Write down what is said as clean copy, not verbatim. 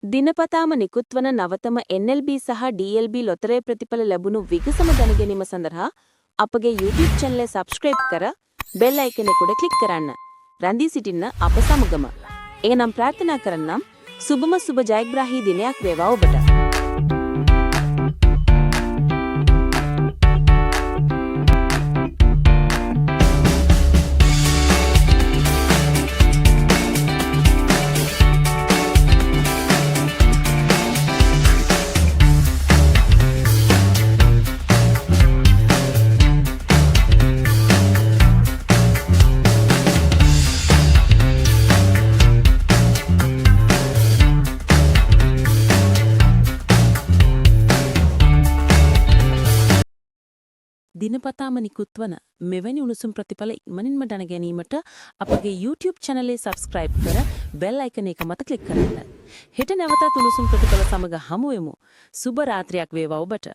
දිනපතාම නිකුත්වන නවතම NLB සහ DLB ලොතරැයි ප්‍රතිඵල ලැබුණු විගසම දැනගැනීම සඳහා අපගේ YouTube channel subscribe කර bell icon එක උඩ click කරන්න. රැඳී සිටින්න අප සමගම. එනම් ප්‍රාර්ථනා කරන්නම් සුබම සුබ ජයග්‍රාහී දිනයක් වේවා ඔබට. දිනපතාම නිකුත්වන මෙවැනි උණුසුම් ප්‍රතිඵල ඉක්මනින්ම දැන ගැනීමට අපගේ YouTube channel එක subscribe කර bell icon එක මත click කරන්න. හෙට නැවතත් උණුසුම් ප්‍රතිඵල සමග හමු වෙමු. සුබ රාත්‍රියක් වේවා ඔබට.